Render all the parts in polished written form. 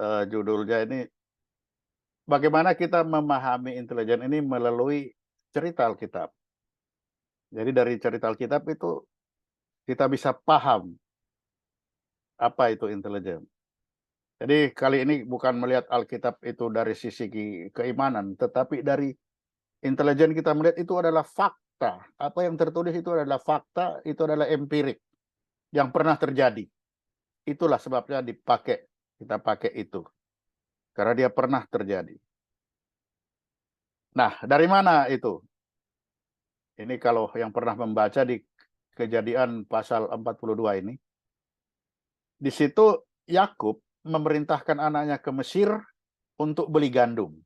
judulnya ini bagaimana kita memahami intelijen ini melalui cerita Alkitab. Jadi dari cerita Alkitab itu kita bisa paham apa itu intelijen. Jadi kali ini bukan melihat Alkitab itu dari sisi keimanan, tetapi dari intelijen kita melihat itu adalah fakta. Apa yang tertulis itu adalah fakta, itu adalah empirik yang pernah terjadi. Itulah sebabnya kita pakai itu. Karena dia pernah terjadi. Nah, dari mana itu? Ini kalau yang pernah membaca di Kejadian pasal 42 ini. Di situ Yakub memerintahkan anaknya ke Mesir untuk beli gandum.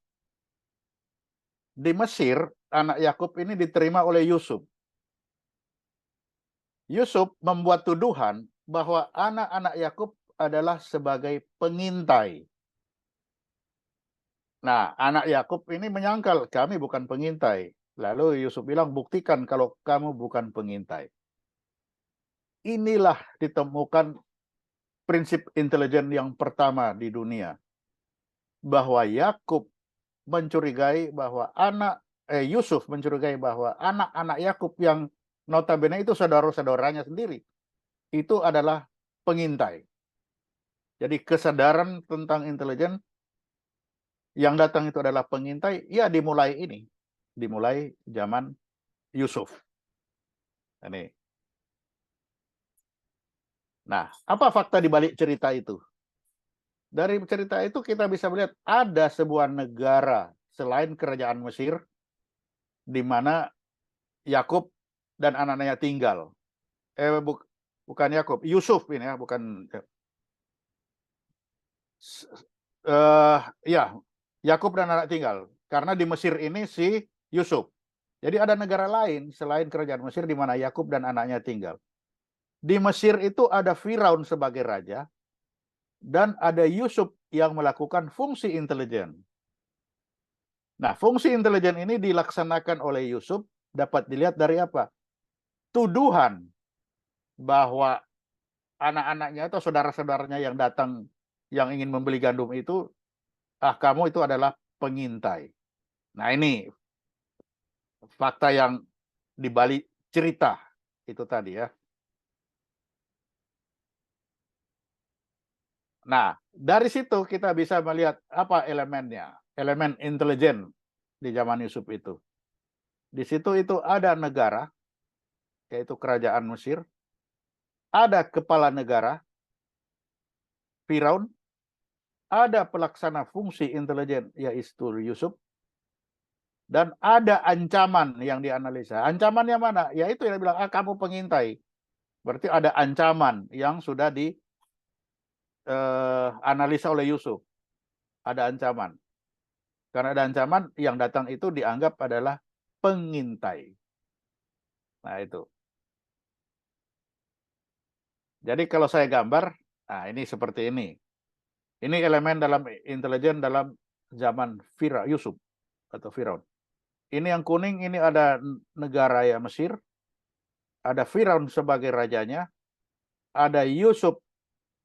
Di Mesir, anak Yakub ini diterima oleh Yusuf. Yusuf membuat tuduhan bahwa anak-anak Yakub adalah sebagai pengintai. Nah, anak Yakub ini menyangkal, kami bukan pengintai. Lalu Yusuf bilang, buktikan kalau kamu bukan pengintai. Inilah ditemukan prinsip intelijen yang pertama di dunia. Bahwa Yakub mencurigai bahwa Yusuf mencurigai bahwa anak-anak Yakub yang notabene itu saudara-saudaranya sendiri itu adalah pengintai. Jadi kesadaran tentang intelijen yang datang itu adalah pengintai, ya dimulai zaman Yusuf. Ini. Nah, apa fakta di balik cerita itu? Dari cerita itu kita bisa melihat ada sebuah negara selain kerajaan Mesir di mana Yakub dan anak-anaknya tinggal. Bukan Yakub, Yusuf ini ya, bukan ya, Yakub dan anak tinggal. Karena di Mesir ini si Yusuf. Jadi ada negara lain selain kerajaan Mesir di mana Yakub dan anaknya tinggal. Di Mesir itu ada Firaun sebagai raja dan ada Yusuf yang melakukan fungsi intelijen. Nah, fungsi intelijen ini dilaksanakan oleh Yusuf dapat dilihat dari apa? Tuduhan bahwa anak-anaknya atau saudara-saudaranya yang datang yang ingin membeli gandum itu, kamu itu adalah pengintai. Nah, ini fakta yang dibalik cerita itu tadi ya. Nah, dari situ kita bisa melihat apa elemennya, elemen intelijen di zaman Yusuf itu. Di situ itu ada negara, yaitu kerajaan Mesir, ada kepala negara, Firaun, ada pelaksana fungsi intelijen, yaitu Yusuf, dan ada ancaman yang dianalisa. Ancamannya mana? Yaitu yang bilang, kamu pengintai. Berarti ada ancaman yang sudah dianalisa oleh Yusuf. Ada ancaman. Karena ada ancaman, yang datang itu dianggap adalah pengintai. Nah, itu. Jadi kalau saya gambar, nah ini seperti ini. Ini elemen dalam intelijen dalam zaman Yusuf atau Firaun. Ini yang kuning, ini ada negara ya Mesir, ada Firaun sebagai rajanya, ada Yusuf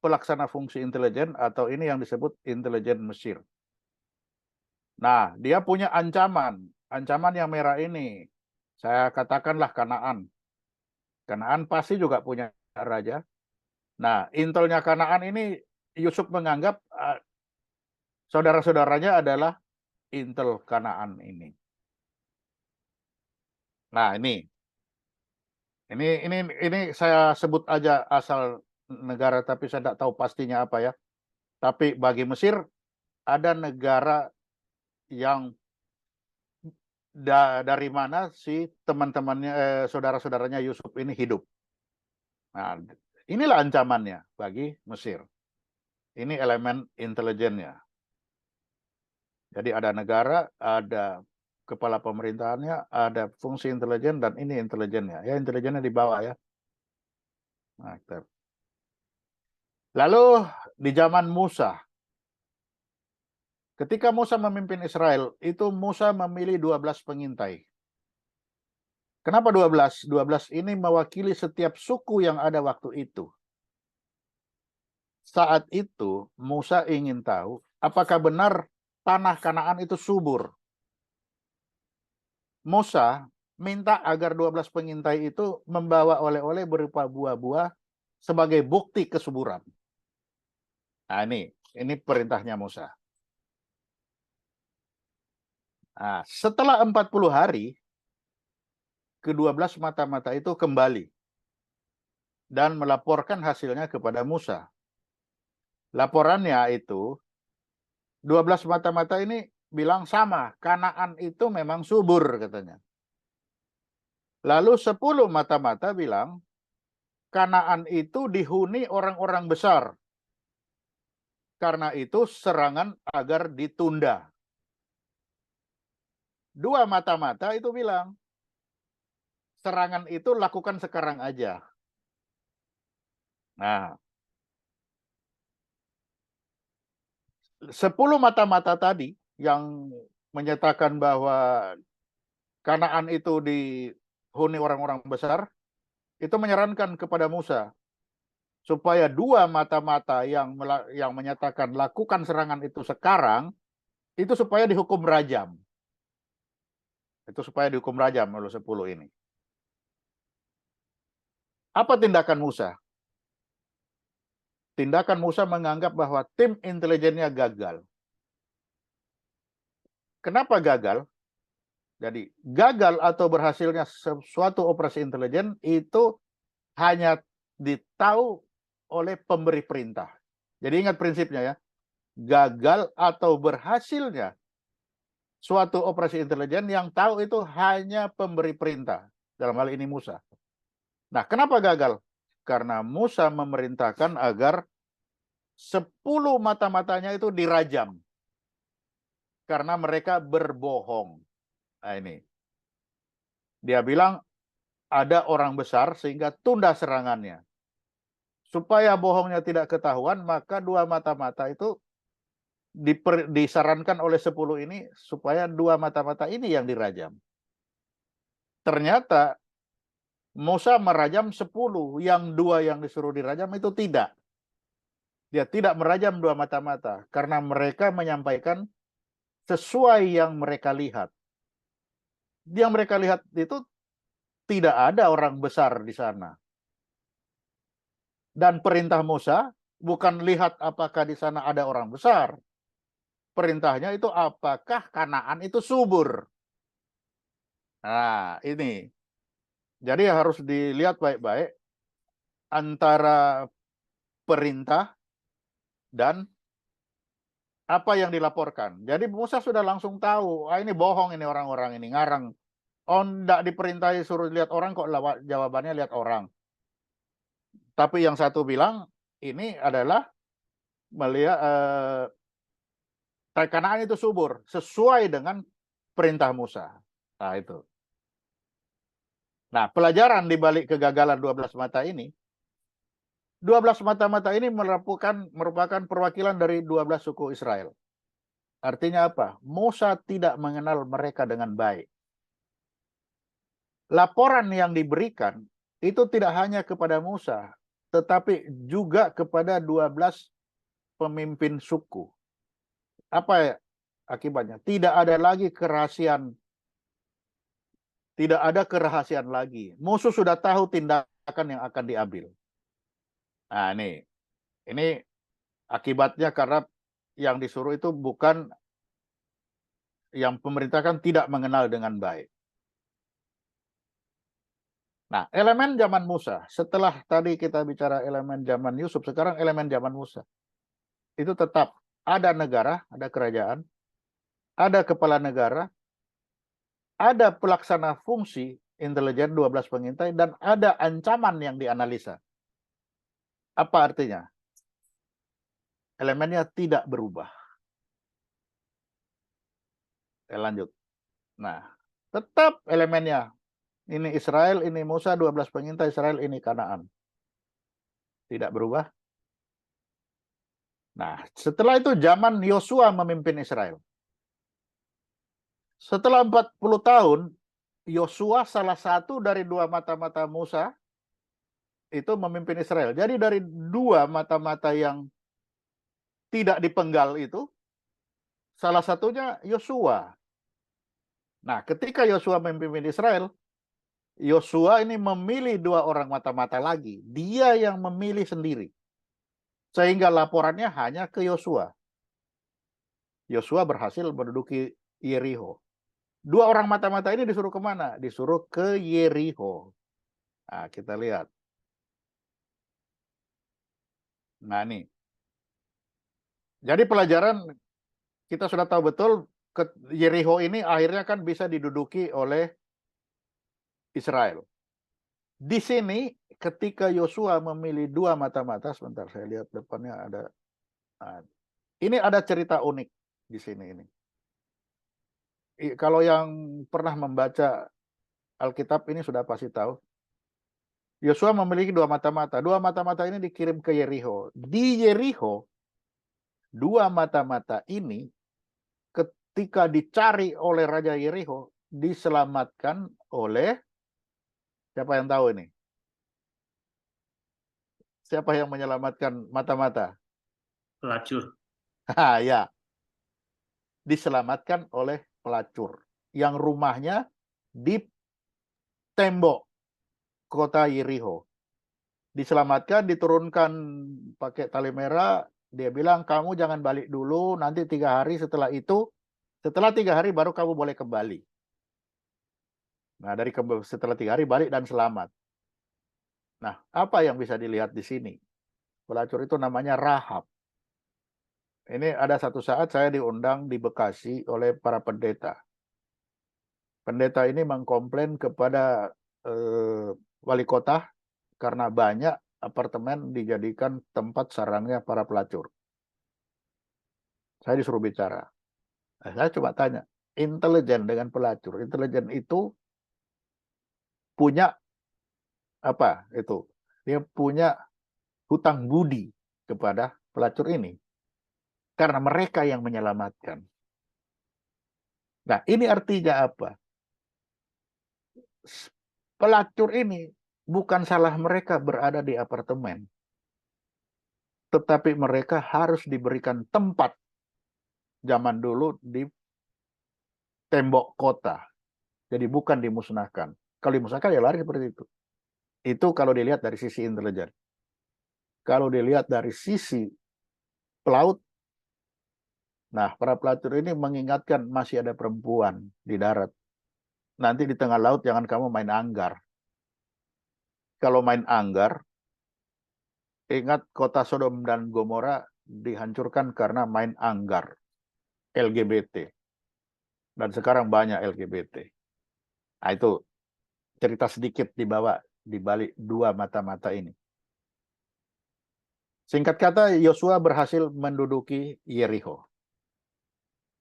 pelaksana fungsi intelijen atau ini yang disebut intelijen Mesir. Nah, dia punya ancaman. Ancaman yang merah ini, saya katakanlah Kanaan. Kanaan pasti juga punya raja. Nah, intelnya Kanaan ini Yusuf menganggap saudara-saudaranya adalah intel Kanaan ini. Nah, ini saya sebut aja asal negara tapi saya tidak tahu pastinya apa ya. Tapi bagi Mesir ada negara yang dari mana si teman-temannya saudara-saudaranya Yusuf ini hidup. Nah, inilah ancamannya bagi Mesir. Ini elemen intelijennya. Jadi ada negara, ada kepala pemerintahannya, ada fungsi intelijen, dan ini intelijennya. Ya, intelijennya di bawah ya. Nah, lalu di zaman Musa, ketika Musa memimpin Israel, itu Musa memilih 12 pengintai. Kenapa 12? 12 ini mewakili setiap suku yang ada waktu itu. Saat itu Musa ingin tahu apakah benar tanah Kanaan itu subur. Musa minta agar 12 pengintai itu membawa oleh-oleh berupa buah-buah sebagai bukti kesuburan. Nah, ini perintahnya Musa. Nah, setelah 40 hari, ke-12 mata-mata itu kembali dan melaporkan hasilnya kepada Musa. Laporannya itu 12 mata-mata ini bilang sama, Kanaan itu memang subur katanya. Lalu 10 mata-mata bilang Kanaan itu dihuni orang-orang besar. Karena itu serangan agar ditunda. 2 mata-mata itu bilang serangan itu lakukan sekarang aja. Nah, 10 mata-mata tadi yang menyatakan bahwa Kanaan itu dihuni orang-orang besar, itu menyarankan kepada Musa supaya 2 mata-mata yang menyatakan lakukan serangan itu sekarang, itu supaya dihukum rajam. Itu supaya dihukum rajam oleh 10 ini. Apa tindakan Musa? Tindakan Musa menganggap bahwa tim intelijennya gagal. Kenapa gagal? Jadi gagal atau berhasilnya suatu operasi intelijen itu hanya ditahu oleh pemberi perintah. Jadi ingat prinsipnya ya, gagal atau berhasilnya suatu operasi intelijen yang tahu itu hanya pemberi perintah. Dalam hal ini Musa. Nah, kenapa gagal? Karena Musa memerintahkan agar 10 mata-matanya itu dirajam. Karena mereka berbohong. Nah, ini. Dia bilang ada orang besar sehingga tunda serangannya. Supaya bohongnya tidak ketahuan, maka 2 mata-mata itu disarankan oleh 10 ini supaya 2 mata-mata ini yang dirajam. Ternyata Musa merajam 10, yang 2 yang disuruh dirajam itu tidak. Dia tidak merajam 2 mata-mata karena mereka menyampaikan sesuai yang mereka lihat. Yang mereka lihat itu tidak ada orang besar di sana. Dan perintah Musa bukan lihat apakah di sana ada orang besar. Perintahnya itu apakah Kanaan itu subur. Nah, ini. Jadi harus dilihat baik-baik antara perintah dan apa yang dilaporkan. Jadi Musa sudah langsung tahu, ini bohong ini orang-orang ini, ngarang. Oh, enggak diperintahi suruh lihat orang kok jawabannya lihat orang. Tapi yang satu bilang ini adalah melihat Kanaan itu subur sesuai dengan perintah Musa. Nah, itu. Nah, pelajaran di balik kegagalan 12 mata ini, 12 mata-mata ini merupakan perwakilan dari 12 suku Israel. Artinya apa? Musa tidak mengenal mereka dengan baik. Laporan yang diberikan itu tidak hanya kepada Musa, tetapi juga kepada 12 pemimpin suku. Apa akibatnya? Tidak ada lagi kerahasiaan. Tidak ada kerahasiaan lagi. Musuh sudah tahu tindakan yang akan diambil. Nah, ini akibatnya karena yang disuruh itu bukan yang pemerintahkan tidak mengenal dengan baik. Nah, elemen zaman Musa, setelah tadi kita bicara elemen zaman Yusuf, sekarang elemen zaman Musa. Itu tetap ada negara, ada kerajaan, ada kepala negara, ada pelaksana fungsi intelijen 12 pengintai, dan ada ancaman yang dianalisa. Apa artinya? Elemennya tidak berubah. Lanjut. Nah, tetap elemennya. Ini Israel, ini Musa, 12 pengintai Israel, ini Kanaan. Tidak berubah. Nah, setelah itu zaman Yosua memimpin Israel. Setelah 40 tahun, Yosua salah satu dari 2 mata-mata Musa itu memimpin Israel. Jadi dari 2 mata-mata yang tidak dipenggal itu salah satunya Yosua. Nah, ketika Yosua memimpin Israel, Yosua ini memilih 2 orang mata-mata lagi. Dia yang memilih sendiri. Sehingga laporannya hanya ke Yosua. Yosua berhasil menduduki Yeriko. 2 orang mata-mata ini disuruh kemana? Disuruh ke Yeriko. Nah, kita lihat. Nah, nih. Jadi pelajaran kita sudah tahu betul ke Yeriko ini akhirnya kan bisa diduduki oleh Israel. Di sini ketika Yosua memilih 2 mata-mata, sebentar saya lihat depannya ada. Nah, ini ada cerita unik di sini ini. Kalau yang pernah membaca Alkitab ini sudah pasti tahu. Yosua memiliki 2 mata-mata. 2 mata-mata ini dikirim ke Yeriko. Di Yeriko, 2 mata-mata ini ketika dicari oleh Raja Yeriko, diselamatkan oleh siapa yang tahu ini? Siapa yang menyelamatkan mata-mata? Pelacur. Ya, diselamatkan oleh pelacur yang rumahnya di tembok kota Yeriko. Diselamatkan, diturunkan pakai tali merah. Dia bilang, kamu jangan balik dulu, nanti 3 hari setelah itu, setelah 3 hari baru kamu boleh kembali. Nah, setelah 3 hari balik dan selamat. Nah, apa yang bisa dilihat di sini? Pelacur itu namanya Rahab. Ini ada satu saat saya diundang di Bekasi oleh para pendeta. Pendeta ini mengkomplain kepada wali kota karena banyak apartemen dijadikan tempat sarangnya para pelacur. Saya disuruh bicara. Nah, saya coba tanya, intelijen dengan pelacur. Intelijen itu punya apa itu? Dia punya hutang budi kepada pelacur ini. Karena mereka yang menyelamatkan. Nah, ini artinya apa? Pelacur ini bukan salah mereka berada di apartemen. Tetapi mereka harus diberikan tempat zaman dulu di tembok kota. Jadi bukan dimusnahkan. Kalau dimusnahkan ya lari seperti itu. Itu kalau dilihat dari sisi intelijen. Kalau dilihat dari sisi pelaut, nah para pelacur ini mengingatkan masih ada perempuan di darat. Nanti di tengah laut jangan kamu main anggar. Kalau main anggar, ingat kota Sodom dan Gomora dihancurkan karena main anggar. LGBT. Dan sekarang banyak LGBT. Nah itu cerita sedikit dibawa di balik 2 mata-mata ini. Singkat kata, Yosua berhasil menduduki Yeriko.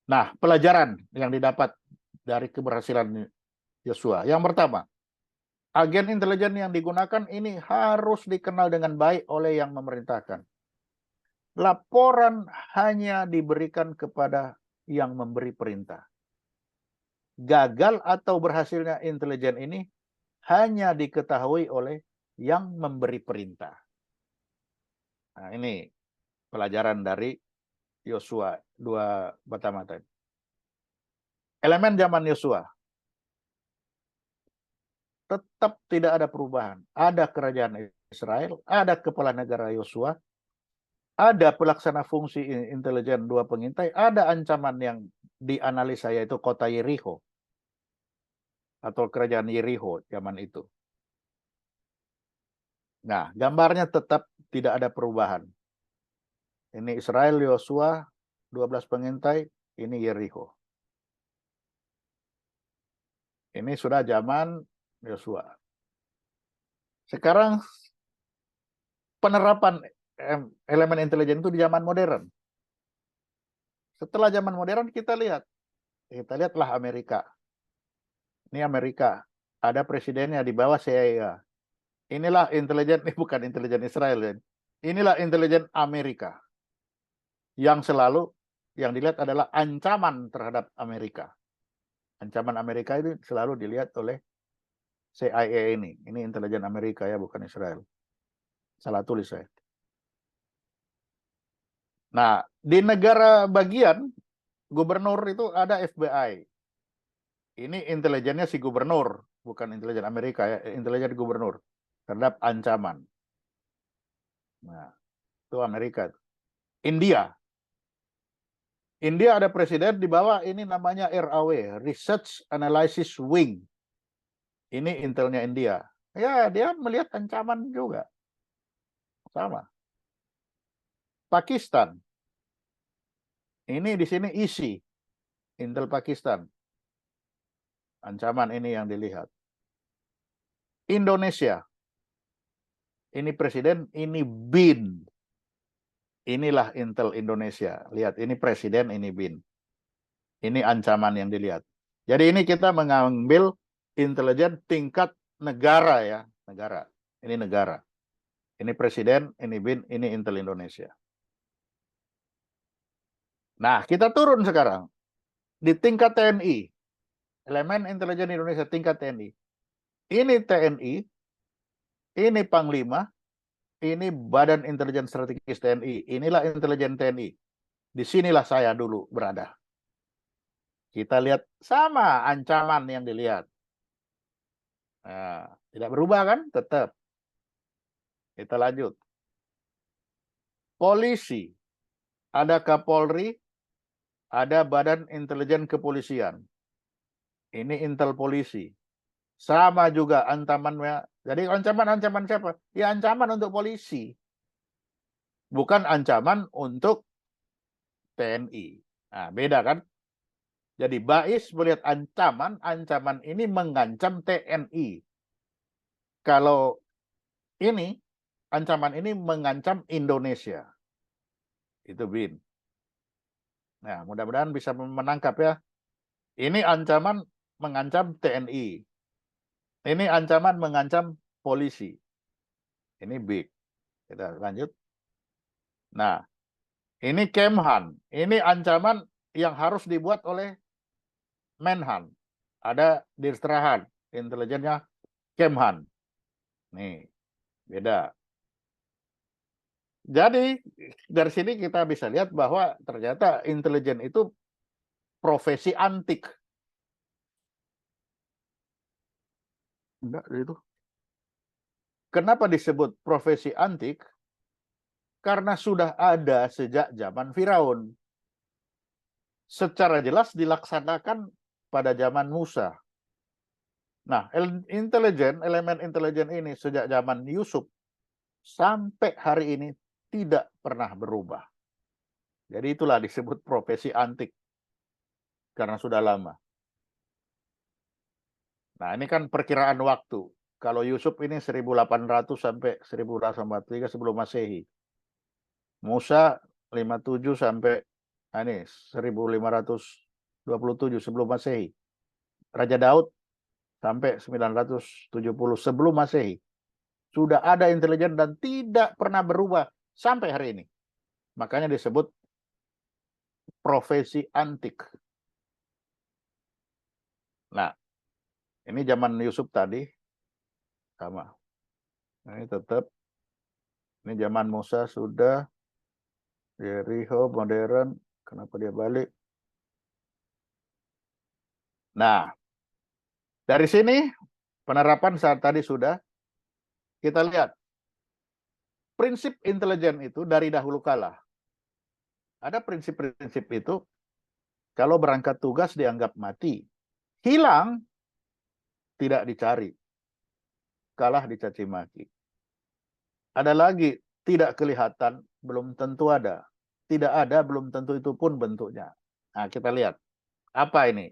Nah, pelajaran yang didapat dari keberhasilan Yosua. Yang pertama, agen intelijen yang digunakan ini harus dikenal dengan baik oleh yang memerintahkan. Laporan hanya diberikan kepada yang memberi perintah. Gagal atau berhasilnya intelijen ini hanya diketahui oleh yang memberi perintah. Nah, ini pelajaran dari Yosua 2 mata-mata. Elemen zaman Yosua tetap tidak ada perubahan. Ada kerajaan Israel, ada kepala negara Yosua, ada pelaksana fungsi intelijen 2 pengintai, ada ancaman yang dianalisa yaitu kota Yeriko atau kerajaan Yeriko zaman itu. Nah, gambarnya tetap tidak ada perubahan. Ini Israel, Yosua, 12 pengintai, ini Yeriko. Ini sudah zaman Yosua. Sekarang penerapan elemen intelijen itu di zaman modern. Setelah zaman modern kita lihatlah Amerika. Ini Amerika, ada presidennya di bawah CIA. Inilah intelijen, bukan intelijen Israel. Inilah intelijen Amerika. Yang selalu yang dilihat adalah ancaman terhadap Amerika. Ancaman Amerika itu selalu dilihat oleh CIA ini. Ini intelijen Amerika ya, bukan Israel. Salah tulis saya. Nah, di negara bagian, gubernur itu ada FBI. Ini intelijennya si gubernur, bukan intelijen Amerika ya, intelijen gubernur terhadap ancaman. Nah, itu Amerika. India. India ada presiden di bawah ini namanya RAW, Research Analysis Wing. Ini intelnya India. Ya, dia melihat ancaman juga. Sama. Pakistan. Ini di sini isi Intel Pakistan. Ancaman ini yang dilihat. Indonesia. Ini presiden, ini BIN. Inilah Intel Indonesia. Lihat, ini presiden, ini BIN. Ini ancaman yang dilihat. Jadi ini kita mengambil intelijen tingkat negara ya. Negara. Ini negara. Ini presiden, ini BIN, ini Intel Indonesia. Nah, kita turun sekarang. Di tingkat TNI. Elemen intelijen Indonesia tingkat TNI. Ini TNI. Ini Panglima. Ini Badan Intelijen Strategis TNI. Inilah intelijen TNI. Disinilah saya dulu berada. Kita lihat sama ancaman yang dilihat. Nah, tidak berubah kan? Tetap. Kita lanjut. Polisi. Ada Kapolri. Ada Badan Intelijen Kepolisian. Ini Intel Polisi. Sama juga ancamannya. Jadi ancaman-ancaman siapa? Ya ancaman untuk polisi. Bukan ancaman untuk TNI. Nah, beda kan? Jadi Bais melihat ancaman ini mengancam TNI. Kalau ini, ancaman ini mengancam Indonesia. Itu BIN. Nah, mudah-mudahan bisa menangkap ya. Ini ancaman mengancam TNI. Ini ancaman mengancam polisi. Ini big. Kita lanjut. Nah, ini Kemhan. Ini ancaman yang harus dibuat oleh Menhan. Ada Dirstrahan. Intelijennya Kemhan. Nih, beda. Jadi, dari sini kita bisa lihat bahwa ternyata intelijen itu profesi antik. Enggak, itu. Kenapa disebut profesi antik? Karena sudah ada sejak zaman Firaun. Secara jelas dilaksanakan pada zaman Musa. Nah, elemen intelijen ini sejak zaman Yusuf sampai hari ini tidak pernah berubah. Jadi itulah disebut profesi antik karena sudah lama. Nah, ini kan perkiraan waktu. Kalau Yusuf ini 1800 sampai 1843 sebelum Masehi. Musa 57 sampai ini 1527 sebelum Masehi. Raja Daud sampai 970 sebelum Masehi. Sudah ada intelijen dan tidak pernah berubah sampai hari ini. Makanya disebut profesi antik. Nah, ini zaman Yusuf tadi sama. Ini tetap. Ini zaman Musa sudah. Jericho modern. Kenapa dia balik? Nah, dari sini penerapan saat tadi sudah. Kita lihat. Prinsip intelijen itu dari dahulu kala. Ada prinsip-prinsip itu. Kalau berangkat tugas dianggap mati. Hilang, tidak dicari. Kalah dicaci maki. Ada lagi, tidak kelihatan, belum tentu ada. Tidak ada, belum tentu itu pun bentuknya. Nah, kita lihat. Apa ini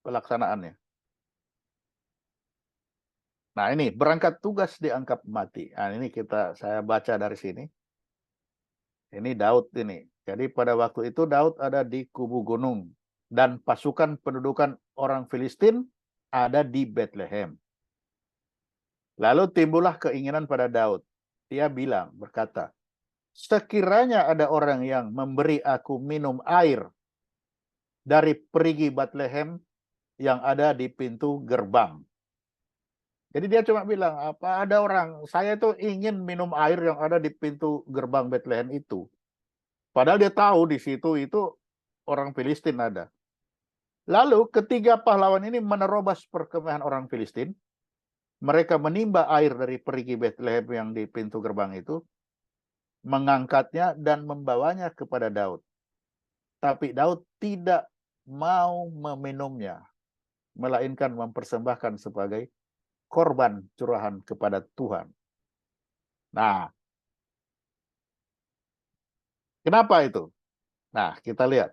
pelaksanaannya? Nah, ini berangkat tugas dianggap mati. Nah, ini saya baca dari sini. Ini Daud ini. Jadi pada waktu itu Daud ada di kubu gunung. Dan pasukan pendudukan orang Filistin ada di Bethlehem. Lalu timbullah keinginan pada Daud. Dia berkata, sekiranya ada orang yang memberi aku minum air dari perigi Bethlehem yang ada di pintu gerbang. Jadi dia cuma bilang, apa ada orang, saya itu ingin minum air yang ada di pintu gerbang Bethlehem itu. Padahal dia tahu di situ itu orang Filistin ada. Lalu ketiga pahlawan ini menerobos perkemahan orang Filistin. Mereka menimba air dari perigi Bethlehem yang di pintu gerbang itu, mengangkatnya dan membawanya kepada Daud. Tapi Daud tidak mau meminumnya, melainkan mempersembahkan sebagai korban curahan kepada Tuhan. Nah, kenapa itu? Nah, kita lihat.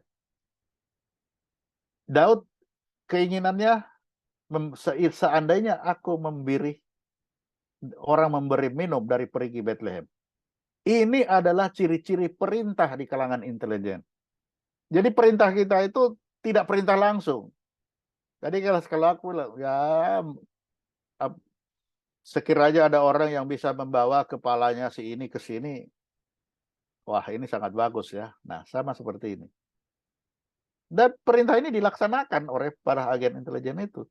Daud keinginannya, seandainya aku orang memberi minum dari perigi Bethlehem. Ini adalah ciri-ciri perintah di kalangan intelijen. Jadi perintah kita itu tidak perintah langsung. Jadi kalau aku ya sekiranya ada orang yang bisa membawa kepalanya si ini ke sini, wah ini sangat bagus ya. Nah, sama seperti ini. Dan perintah ini dilaksanakan oleh para agen intelijen itu.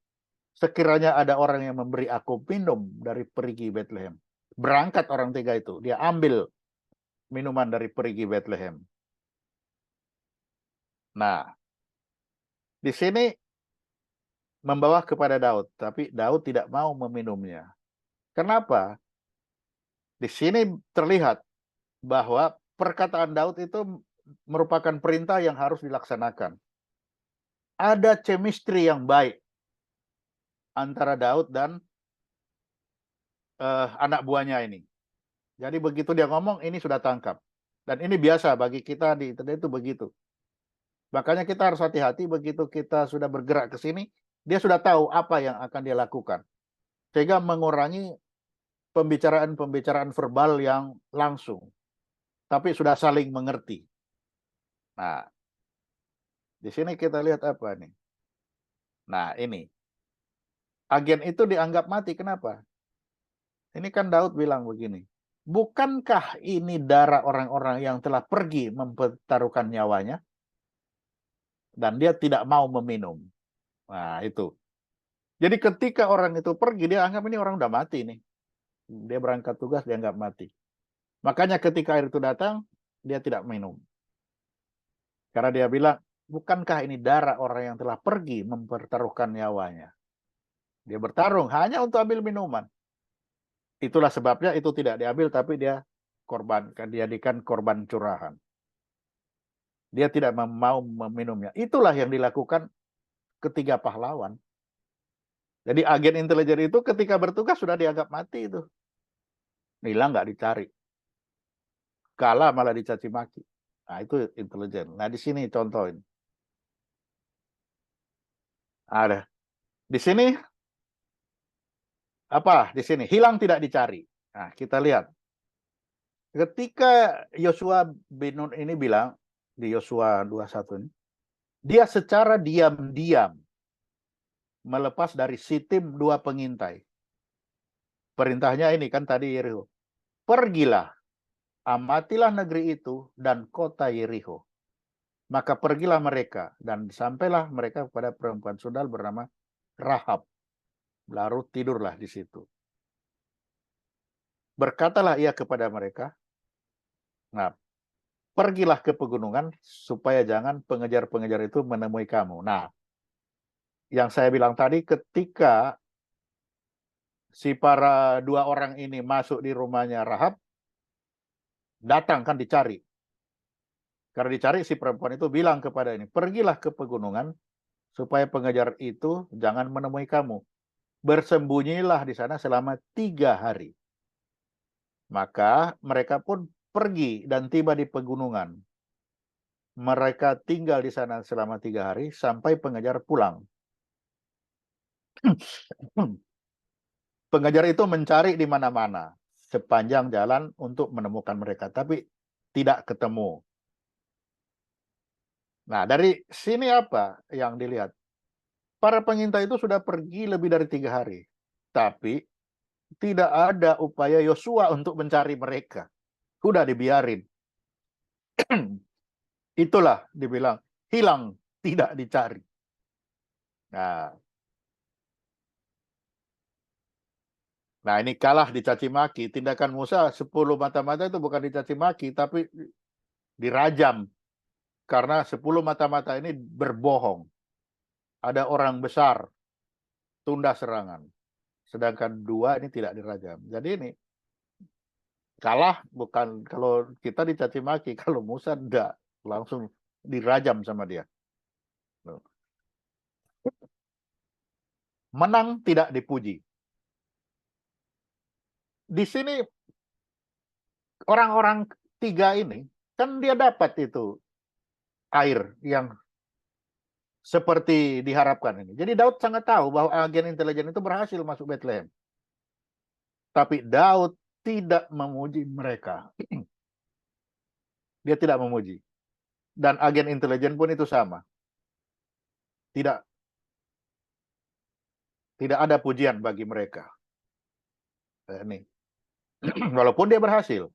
Sekiranya ada orang yang memberi aku minum dari perigi Bethlehem. Berangkat orang tiga itu, dia ambil minuman dari perigi Bethlehem. Nah, di sini membawa kepada Daud, tapi Daud tidak mau meminumnya. Kenapa? Di sini terlihat bahwa perkataan Daud itu merupakan perintah yang harus dilaksanakan. Ada chemistry yang baik antara Daud dan anak buahnya ini. Jadi begitu dia ngomong, ini sudah tangkap. Dan ini biasa bagi kita di internet itu begitu. Makanya kita harus hati-hati begitu kita sudah bergerak ke sini, dia sudah tahu apa yang akan dia lakukan. Sehingga mengurangi pembicaraan-pembicaraan verbal yang langsung. Tapi sudah saling mengerti. Nah, di sini kita lihat apa nih? Nah, ini. Agen itu dianggap mati, kenapa? Ini kan Daud bilang begini. Bukankah ini darah orang-orang yang telah pergi mempertaruhkan nyawanya? Dan dia tidak mau meminum. Nah, itu. Jadi ketika orang itu pergi, dia anggap ini orang udah mati nih. Dia berangkat tugas, dia anggap mati. Makanya ketika air itu datang, dia tidak minum. Karena dia bilang, bukankah ini darah orang yang telah pergi mempertaruhkan nyawanya? Dia bertarung hanya untuk ambil minuman. Itulah sebabnya itu tidak diambil, tapi dia korbankan, dijadikan korban curahan. Dia tidak mau meminumnya. Itulah yang dilakukan ketiga pahlawan. Jadi agen intelijen itu ketika bertugas sudah dianggap mati itu. Hilang nggak dicari. Kalah malah dicaci maki. Nah, itu intelijen. Nah, di sini contohin. Ada. Di sini apa? Di sini hilang tidak dicari. Nah, kita lihat. Ketika Yosua bin Nun ini bilang di Yosua 21 ini, dia secara diam-diam melepas dari Sitim 2 pengintai. Perintahnya ini kan tadi Yeriko. Pergilah, amatilah negeri itu dan kota Yeriko. Maka pergilah mereka dan sampailah mereka kepada perempuan sundal bernama Rahab. Lalu tidurlah di situ. Berkatalah ia kepada mereka, nah, pergilah ke pegunungan supaya jangan pengejar-pengejar itu menemui kamu. Nah, yang saya bilang tadi ketika si para dua orang ini masuk di rumahnya Rahab, datang kan dicari. Karena dicari si perempuan itu bilang kepada ini, pergilah ke pegunungan supaya pengejar itu jangan menemui kamu. Bersembunyilah di sana selama 3 hari. Maka mereka pun pergi dan tiba di pegunungan. Mereka tinggal di sana selama 3 hari sampai pengejar pulang. Pengejar itu mencari di mana-mana sepanjang jalan untuk menemukan mereka, tapi tidak ketemu. Nah, dari sini apa yang dilihat? Para pengintai itu sudah pergi lebih dari 3 hari, tapi tidak ada upaya Yosua untuk mencari mereka. Sudah dibiarin. Itulah dibilang hilang, tidak dicari. Nah, ini kalah dicaci maki. Tindakan Musa 10 mata-mata itu bukan dicaci maki, tapi dirajam karena 10 mata-mata ini berbohong. Ada orang besar tunda serangan, sedangkan 2 ini tidak dirajam. Jadi ini kalah bukan kalau kita dicaci maki, kalau Musa enggak, langsung dirajam sama dia. Menang tidak dipuji. Di sini orang-orang 3 ini kan dia dapat itu air yang seperti diharapkan ini. Jadi Daud sangat tahu bahwa agen intelijen itu berhasil masuk Bethlehem. Tapi Daud tidak memuji mereka. Dia tidak memuji. Dan agen intelijen pun itu sama. Tidak ada pujian bagi mereka. Ini. Walaupun dia berhasil.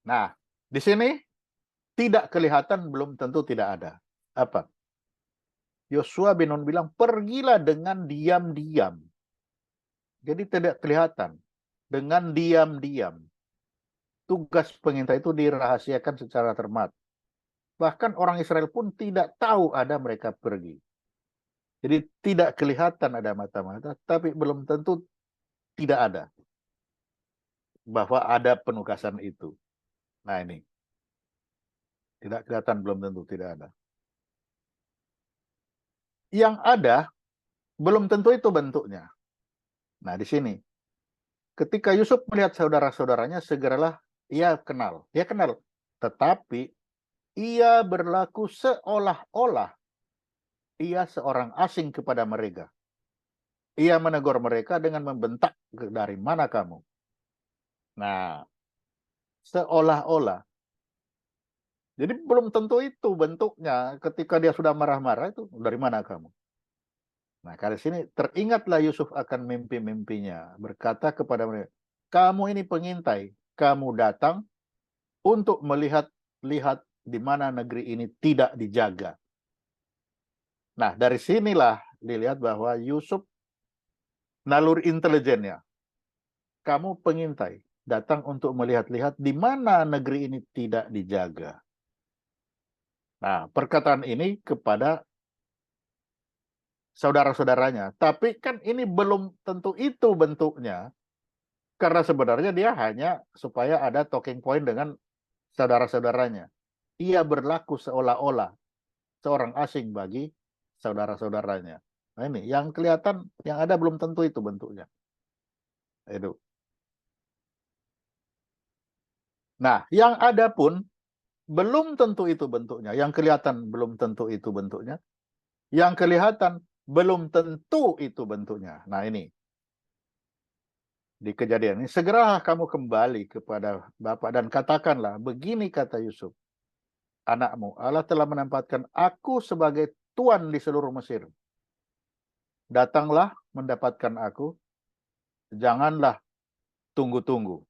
Nah, di sini tidak kelihatan belum tentu tidak ada. Apa? Yosua bin Nun bilang, pergilah dengan diam-diam. Jadi tidak kelihatan. Dengan diam-diam. Tugas pengintai itu dirahasiakan secara cermat. Bahkan orang Israel pun tidak tahu ada mereka pergi. Jadi tidak kelihatan ada mata-mata, tapi belum tentu tidak ada. Bahwa ada penugasan itu. Nah ini. Tidak kelihatan belum tentu tidak ada. Yang ada belum tentu itu bentuknya. Nah di sini. Ketika Yusuf melihat saudara-saudaranya, segeralah ia kenal. Dia kenal. Tetapi ia berlaku seolah-olah ia seorang asing kepada mereka. Ia menegur mereka dengan membentak, dari mana kamu? Nah, seolah-olah. Jadi belum tentu itu bentuknya. Ketika dia sudah marah-marah itu, dari mana kamu? Nah, kali sini teringatlah Yusuf akan mimpi-mimpinya. Berkata kepada mereka, kamu ini pengintai. Kamu datang untuk melihat di mana negeri ini tidak dijaga. Nah, dari sinilah dilihat bahwa Yusuf naluri intelijennya. Kamu pengintai, datang untuk melihat-lihat di mana negeri ini tidak dijaga. Nah, perkataan ini kepada saudara-saudaranya. Tapi kan ini belum tentu itu bentuknya. Karena sebenarnya dia hanya supaya ada talking point dengan saudara-saudaranya. Ia berlaku seolah-olah seorang asing bagi saudara-saudaranya. Nah ini, yang kelihatan, yang ada belum tentu itu bentuknya. Itu. Nah, yang ada pun belum tentu itu bentuknya. Yang kelihatan belum tentu itu bentuknya. Yang kelihatan belum tentu itu bentuknya. Nah ini. Di kejadian ini, segeralah kamu kembali kepada Bapak dan katakanlah, begini kata Yusuf, anakmu, Allah telah menempatkan aku sebagai tuan di seluruh Mesir. Datanglah mendapatkan aku, janganlah tunggu-tunggu.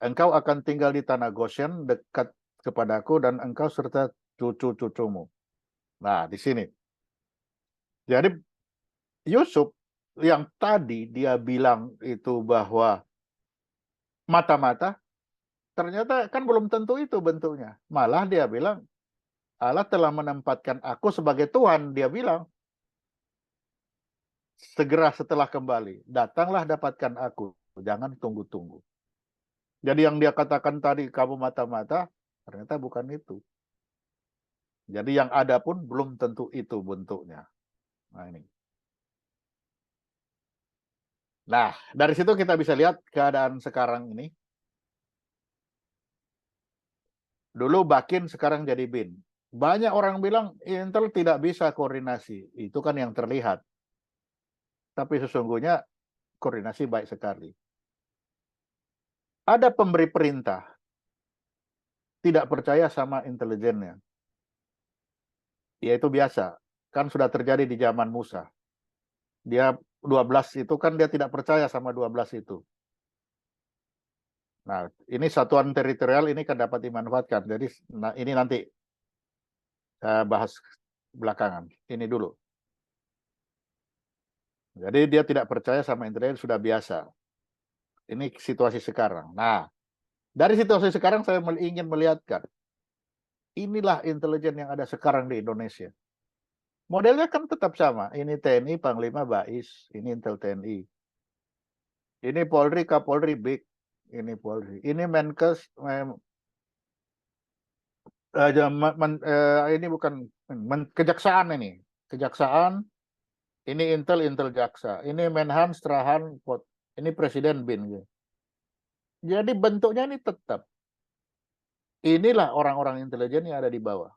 Engkau akan tinggal di tanah Goshen dekat kepadaku dan engkau serta cucu-cucumu. Nah, di sini. Jadi Yusuf yang tadi dia bilang itu bahwa mata-mata, ternyata kan belum tentu itu bentuknya. Malah dia bilang, Allah telah menempatkan aku sebagai Tuhan. Dia bilang, segera setelah kembali, datanglah dapatkan aku. Jangan tunggu-tunggu. Jadi yang dia katakan tadi, kamu mata-mata, ternyata bukan itu. Jadi yang ada pun belum tentu itu bentuknya. Nah ini. Nah, dari situ kita bisa lihat keadaan sekarang ini. Dulu Bakin, sekarang jadi Bin. Banyak orang bilang Intel tidak bisa koordinasi. Itu kan yang terlihat. Tapi sesungguhnya koordinasi baik sekali. Ada pemberi perintah. Tidak percaya sama intelijennya. Ya itu biasa. Kan sudah terjadi di zaman Musa. Dia 12 itu kan dia tidak percaya sama 12 itu. Nah, ini satuan teritorial ini kan dapat dimanfaatkan. Jadi ini nanti saya bahas belakangan. Ini dulu. Jadi dia tidak percaya sama intelijen sudah biasa. Ini situasi sekarang. Nah, Dari situasi sekarang saya ingin melihatkan, inilah intelijen yang ada sekarang di Indonesia. Modelnya kan tetap sama. Ini TNI, Panglima, Bais. Ini Intel TNI. Ini Polri, Kapolri, BIK. Ini Polri. Ini Menkes, ini bukan kejaksaan ini. Kejaksaan, ini Intel, Intel Jaksa. Ini Menhan, Strahan, ini Presiden BIN. Gitu. Jadi bentuknya ini tetap. Inilah orang-orang intelijen yang ada di bawah.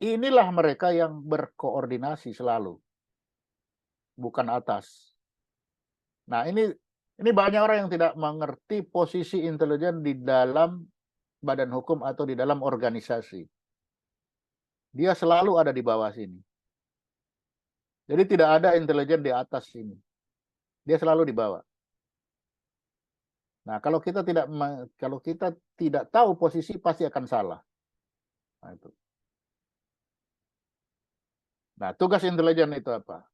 Inilah mereka yang berkoordinasi selalu. Bukan atas. Nah, ini banyak orang yang tidak mengerti posisi intelijen di dalam badan hukum atau di dalam organisasi. Dia selalu ada di bawah sini. Jadi tidak ada intelijen di atas sini. Dia selalu di bawah. Nah, kalau kita tidak tahu posisi pasti akan salah. Nah, itu. Nah, tugas intelijen itu apa?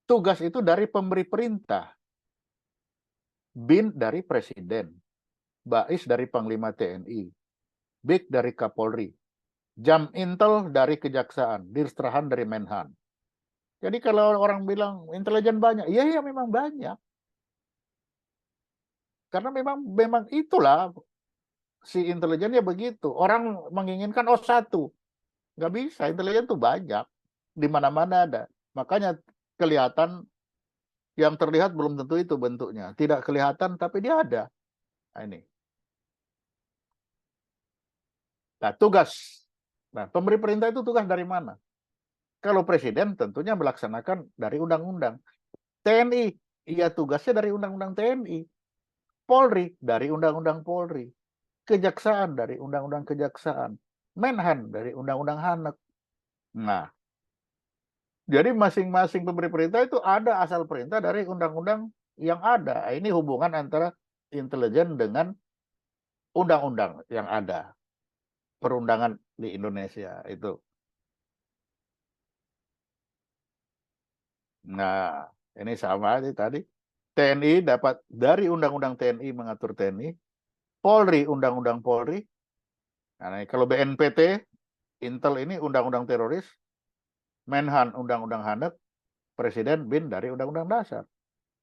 Tugas itu dari pemberi perintah. BIN dari Presiden. Bais dari Panglima TNI. BIK dari Kapolri. Jam Intel dari Kejaksaan. Dirstrahan dari Menhan. Jadi kalau orang bilang intelijen banyak, iya memang banyak. Karena memang itulah si intelijennya begitu. Orang menginginkan satu. Nggak bisa, intelijen tuh banyak. Di mana-mana ada. Makanya kelihatan, yang terlihat belum tentu itu bentuknya. Tidak kelihatan, tapi dia ada. Nah, ini. Nah, tugas. Nah, pemberi perintah itu tugas dari mana? Kalau presiden tentunya melaksanakan dari undang-undang. TNI, iya tugasnya dari undang-undang TNI. Polri, dari undang-undang Polri. Kejaksaan, dari undang-undang kejaksaan. Menhan, dari undang-undang Hanek. Nah, jadi masing-masing pemberi perintah itu ada asal perintah dari undang-undang yang ada. Ini hubungan antara intelijen dengan undang-undang yang ada. Perundangan di Indonesia itu. Nah, ini sama sih tadi. TNI dapat dari undang-undang TNI mengatur TNI. Polri, undang-undang Polri. Nah, kalau BNPT, Intel ini undang-undang teroris. Menhan, undang-undang Hanek. Presiden BIN dari undang-undang dasar.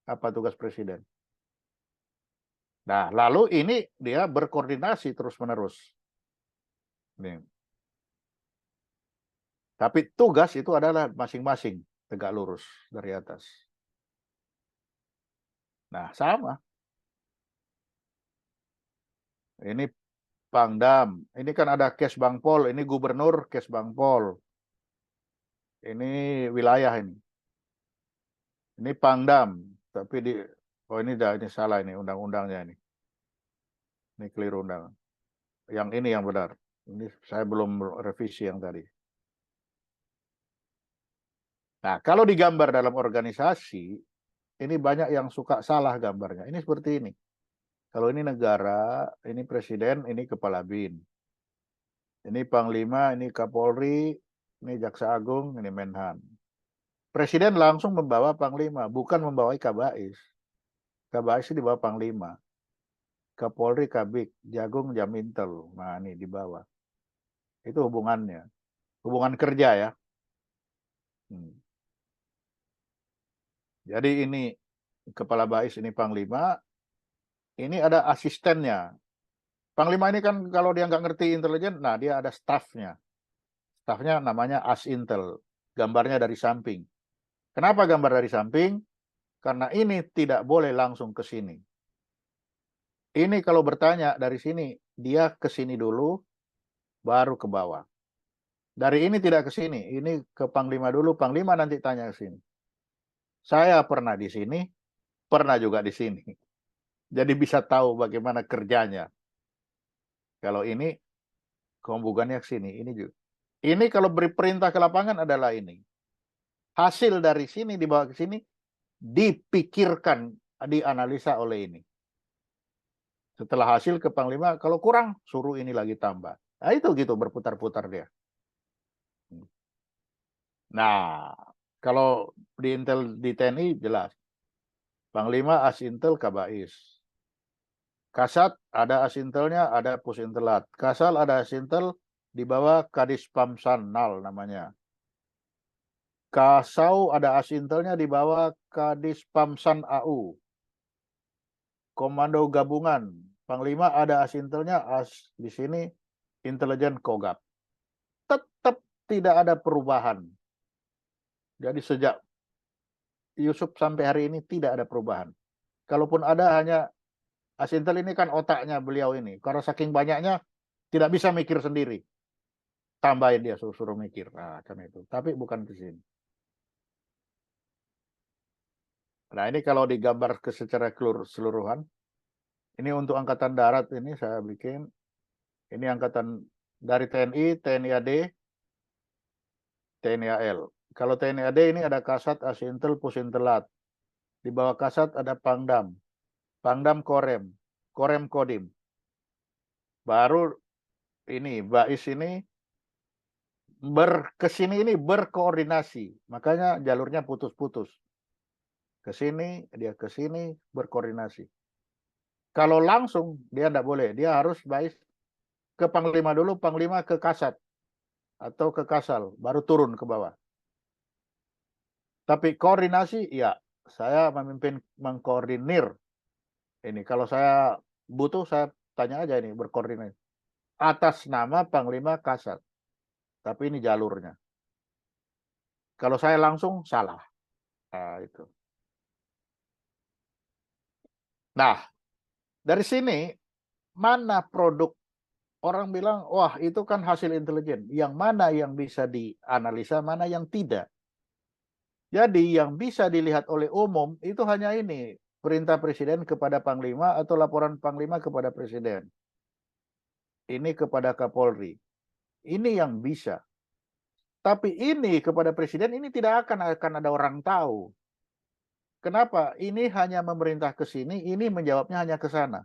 Apa tugas presiden? Nah, lalu ini dia berkoordinasi terus-menerus. Tapi tugas itu adalah masing-masing tegak lurus dari atas. Nah, sama. Ini Pangdam. Ini kan ada Kes Bangpol. Ini gubernur Kes Bangpol. Ini wilayah ini. Ini Pangdam. Tapi ini salah ini undang-undangnya ini. Ini keliru undang. Yang ini yang benar. Ini saya belum revisi yang tadi. Nah, kalau digambar dalam organisasi, ini banyak yang suka salah gambarnya. Ini seperti ini. Kalau ini negara, ini presiden, ini kepala BIN. Ini Panglima, ini Kapolri, ini Jaksa Agung, ini Menhan. Presiden langsung membawa Panglima, bukan membawa Kabais. Kabais di bawah Panglima. Kapolri, Kabik, Jagung, Jamintel. Nah, ini di bawah. Itu hubungannya. Hubungan kerja ya. Jadi ini Kepala Bais, ini Panglima. Ini ada asistennya. Panglima ini kan kalau dia nggak ngerti intelijen, nah dia ada stafnya. Stafnya namanya Asintel. Gambarnya dari samping. Kenapa gambar dari samping? Karena ini tidak boleh langsung ke sini. Ini kalau bertanya dari sini, dia ke sini dulu, baru ke bawah. Dari ini tidak ke sini, ini ke Panglima dulu, Panglima nanti tanya ke sini. Saya pernah di sini, pernah juga di sini. Jadi bisa tahu bagaimana kerjanya. Kalau ini, hubungannya ke sini, ini juga. Ini kalau beri perintah ke lapangan adalah ini. Hasil dari sini dibawa ke sini, dipikirkan, dianalisa oleh ini. Setelah hasil ke Panglima, kalau kurang, suruh ini lagi tambah. Nah, itu gitu, berputar-putar dia. Nah, kalau di TNI jelas. Panglima, Asintel, Kabais. Kasat ada asintelnya, ada pusintelat. Kasal ada asintel, di bawah Kadis Pamsannal namanya. Kasau ada asintelnya, di bawah Kadis Pamsan AU. Komando Gabungan, Panglima ada asintelnya, di sini Intelijen Kogab. Tetap tidak ada perubahan. Jadi sejak Yusuf sampai hari ini tidak ada perubahan. Kalaupun ada, hanya Asintel ini kan otaknya beliau ini. Karena saking banyaknya tidak bisa mikir sendiri. Tambahin dia suruh mikir. Nah, kan itu. Tapi bukan ke sini. Nah, ini kalau digambar secara keseluruhan, ini untuk Angkatan Darat ini saya bikin. Ini angkatan dari TNI, TNI AD, TNI AL. Kalau TNI AD ini ada Kasat, Asintel, Pusintelat. Di bawah Kasat ada Pangdam. Pangdam Korem. Korem Kodim. Baru ini, Bais ini kesini ini berkoordinasi. Makanya jalurnya putus-putus. Ke sini, dia ke sini, berkoordinasi. Kalau langsung, dia tidak boleh. Dia harus Bais ke Panglima dulu, Panglima ke Kasat. Atau ke Kasal, baru turun ke bawah. Tapi koordinasi, ya, saya memimpin, mengkoordinir. Ini kalau saya butuh, saya tanya aja ini, berkoordinasi. Atas nama Panglima Kasat. Tapi ini jalurnya. Kalau saya langsung, salah. Nah, itu. Nah, dari sini, mana produk orang bilang, wah itu kan hasil intelijen. Yang mana yang bisa dianalisa, mana yang tidak. Jadi yang bisa dilihat oleh umum itu hanya ini. Perintah Presiden kepada Panglima atau laporan Panglima kepada Presiden. Ini kepada Kapolri. Ini yang bisa. Tapi ini kepada Presiden ini tidak akan ada orang tahu. Kenapa? Ini hanya memerintah ke sini, ini menjawabnya hanya ke sana.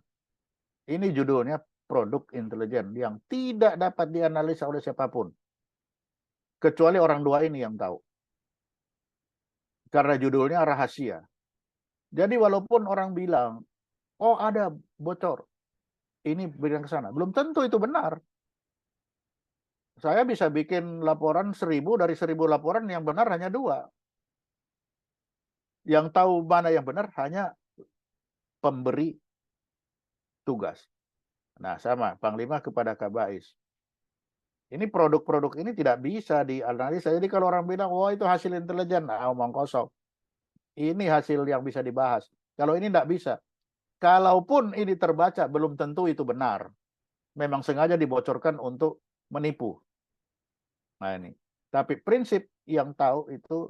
Ini judulnya produk intelijen yang tidak dapat dianalisa oleh siapapun. Kecuali orang dua ini yang tahu. Karena judulnya rahasia. Jadi walaupun orang bilang, oh ada bocor, ini bilang ke sana. Belum tentu itu benar. Saya bisa bikin laporan 1000, dari 1000 laporan yang benar hanya 2. Yang tahu mana yang benar hanya pemberi tugas. Nah sama, Panglima kepada Kabais. Ini produk-produk ini tidak bisa dianalisa. Jadi kalau orang bilang, wah itu hasil intelijen, nah, omong kosong. Ini hasil yang bisa dibahas. Kalau ini tidak bisa. Kalaupun ini terbaca, belum tentu itu benar. Memang sengaja dibocorkan untuk menipu. Nah ini. Tapi prinsip yang tahu itu,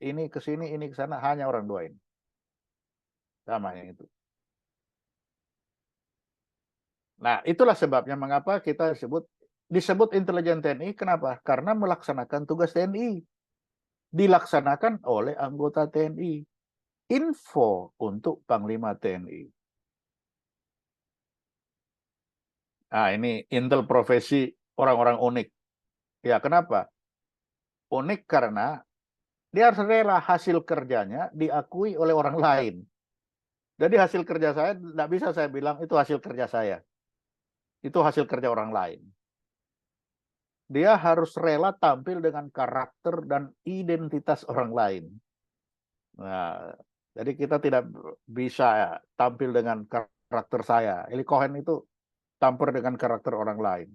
ini ke sini, ini ke sana, hanya orang dua ini. Sama yang itu. Nah itulah sebabnya mengapa kita disebut intelijen TNI. Kenapa? Karena melaksanakan tugas TNI. Dilaksanakan oleh anggota TNI. Info untuk Panglima TNI. Nah ini intel profesi orang-orang unik. Ya kenapa? Unik karena dia harus rela hasil kerjanya diakui oleh orang lain. Jadi hasil kerja saya tidak bisa saya bilang itu hasil kerja saya. Itu hasil kerja orang lain. Dia harus rela tampil dengan karakter dan identitas orang lain. Nah, jadi kita tidak bisa tampil dengan karakter saya. Eli Cohen itu tampil dengan karakter orang lain.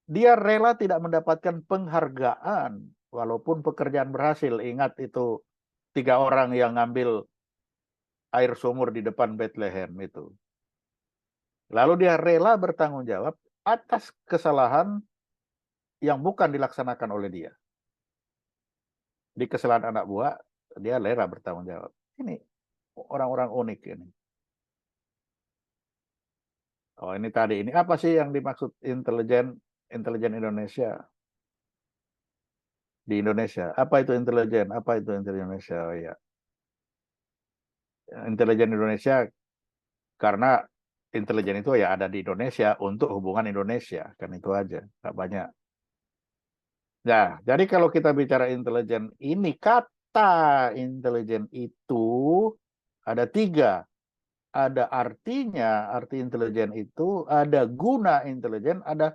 Dia rela tidak mendapatkan penghargaan walaupun pekerjaan berhasil. Ingat itu 3 orang yang ngambil air sumur di depan Bethlehem itu. Lalu dia rela bertanggung jawab atas kesalahan yang bukan dilaksanakan oleh dia. Di kesalahan anak buah, dia rela bertanggung jawab. Ini orang-orang unik ini. Oh ini tadi, ini apa sih yang dimaksud intelijen Indonesia? Di Indonesia, apa itu intelijen? Apa itu intelijen Indonesia? Oh iya. Intelijen Indonesia karena intelijen itu ya ada di Indonesia untuk hubungan Indonesia, kan itu aja, nggak banyak. Nah, jadi kalau kita bicara intelijen ini, kata intelijen itu ada 3. ada artinya, arti intelijen itu, ada guna intelijen, ada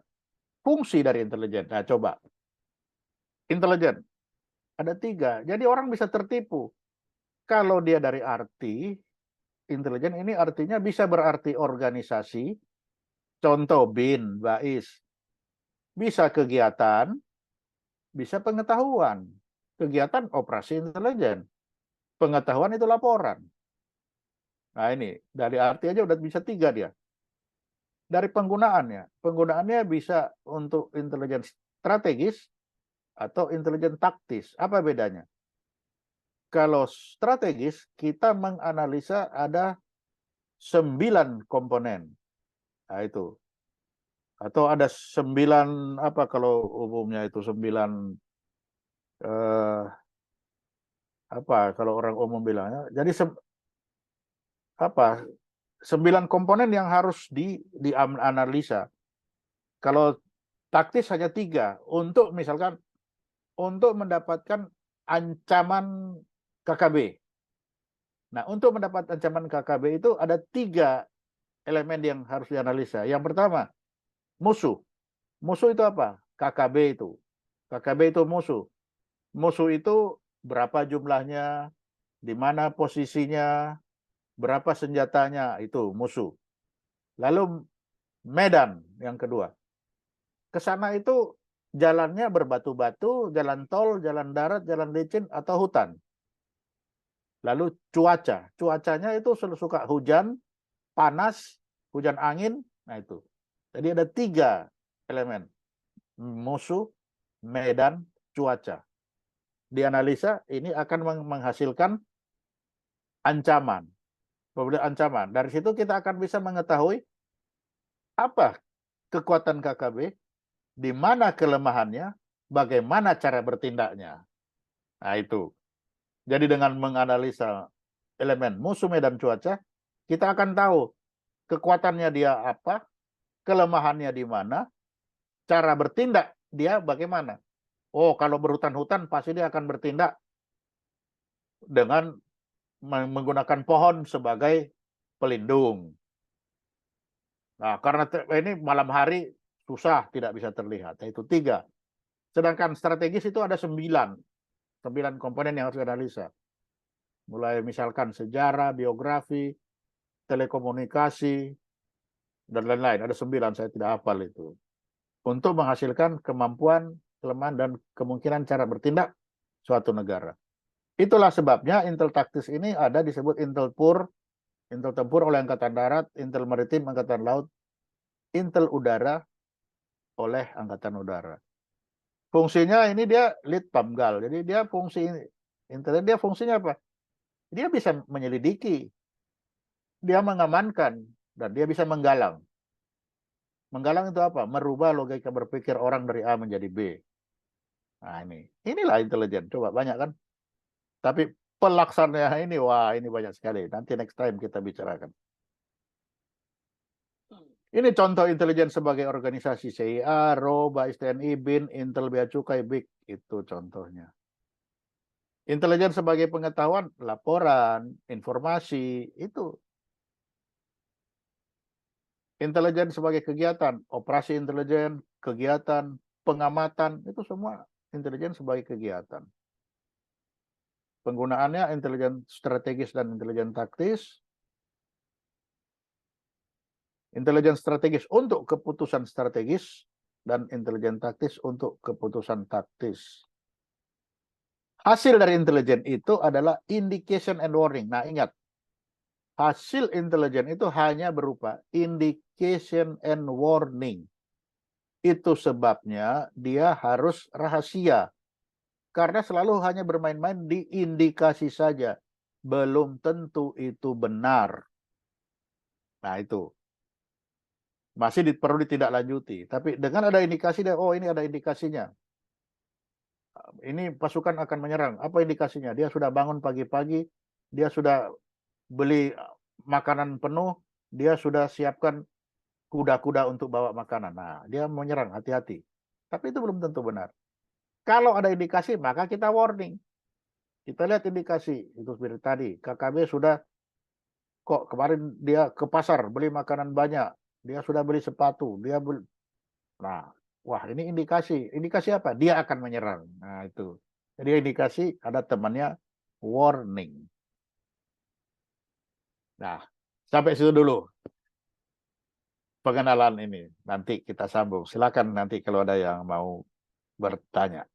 fungsi dari intelijen. Nah, coba. Intelijen, ada 3. Jadi orang bisa tertipu. Kalau dia dari arti, intelijen ini artinya bisa berarti organisasi, contoh BIN, BAIS. Bisa kegiatan, bisa pengetahuan. Kegiatan operasi intelijen. Pengetahuan itu laporan. Nah ini, dari arti aja udah bisa 3 dia. Dari penggunaannya bisa untuk intelijen strategis atau intelijen taktis. Apa bedanya? Kalau strategis, kita menganalisa ada 9 komponen. Nah itu. Atau ada 9, apa kalau umumnya itu 9, apa kalau orang umum bilangnya. Jadi apa 9 komponen yang harus dianalisa. Kalau taktis hanya 3 untuk misalkan untuk mendapatkan ancaman KKB. Nah, untuk mendapat ancaman KKB itu ada 3 elemen yang harus dianalisa. Yang pertama, musuh. Musuh itu apa? KKB itu. KKB itu musuh. Musuh itu berapa jumlahnya, di mana posisinya, berapa senjatanya, itu musuh. Lalu medan yang kedua. Ke sana itu jalannya berbatu-batu, jalan tol, jalan darat, jalan licin, atau hutan. Lalu cuaca. Cuacanya itu suka hujan, panas, hujan angin. Nah itu. Jadi ada 3 elemen. Musuh, medan, cuaca. Dianalisa ini akan menghasilkan ancaman. Ancaman. Dari situ kita akan bisa mengetahui apa kekuatan KKB, di mana kelemahannya, bagaimana cara bertindaknya. Nah itu. Jadi dengan menganalisa elemen musuh, medan, cuaca, kita akan tahu kekuatannya dia apa, kelemahannya di mana, cara bertindak dia bagaimana. Oh, kalau berhutan-hutan pasti dia akan bertindak dengan menggunakan pohon sebagai pelindung. Nah, karena ini malam hari susah, tidak bisa terlihat. Itu 3. Sedangkan strategis itu ada 9 komponen yang harus dianalisa. Mulai misalkan sejarah, biografi, telekomunikasi, dan lain-lain. Ada 9, saya tidak hafal itu. Untuk menghasilkan kemampuan, kelemahan, dan kemungkinan cara bertindak suatu negara. Itulah sebabnya Intel taktis ini ada disebut Intel Pur, Intel tempur oleh Angkatan Darat, Intel Maritim Angkatan Laut, Intel Udara oleh Angkatan Udara. Fungsinya ini dia lead pamgal. Jadi dia dia fungsinya apa? Dia bisa menyelidiki, dia mengamankan, dan dia bisa menggalang. Menggalang itu apa? Merubah logika berpikir orang dari A menjadi B. Nah inilah intelijen. Coba banyak kan? Tapi pelaksananya ini, wah ini banyak sekali. Nanti next time kita bicarakan. Ini contoh intelijen sebagai organisasi CIA, RO, BAIS TNI, BIN, Intel Bea Cukai, BIK. Itu contohnya. Intelijen sebagai pengetahuan, laporan, informasi, itu. Intelijen sebagai kegiatan, operasi intelijen, kegiatan, pengamatan, itu semua intelijen sebagai kegiatan. Penggunaannya intelijen strategis dan intelijen taktis. Intelijen strategis untuk keputusan strategis dan intelijen taktis untuk keputusan taktis. Hasil dari intelijen itu adalah indication and warning. Nah, ingat, hasil intelijen itu hanya berupa indication and warning. Itu sebabnya dia harus rahasia. Karena selalu hanya bermain-main di indikasi saja. Belum tentu itu benar. Nah, itu. Masih perlu ditindaklanjuti. Tapi dengan ada indikasi, oh ini ada indikasinya. Ini pasukan akan menyerang. Apa indikasinya? Dia sudah bangun pagi-pagi, dia sudah beli makanan penuh, dia sudah siapkan kuda-kuda untuk bawa makanan. Nah, dia menyerang, hati-hati. Tapi itu belum tentu benar. Kalau ada indikasi, maka kita warning. Kita lihat indikasi. Itu seperti tadi, KKB sudah kok kemarin dia ke pasar beli makanan banyak, dia sudah beli sepatu, dia beli. Nah, wah ini indikasi. Indikasi apa? Dia akan menyerang. Nah, itu. Jadi indikasi ada temannya warning. Nah, sampai situ dulu pengenalan ini. Nanti kita sambung. Silakan nanti kalau ada yang mau bertanya.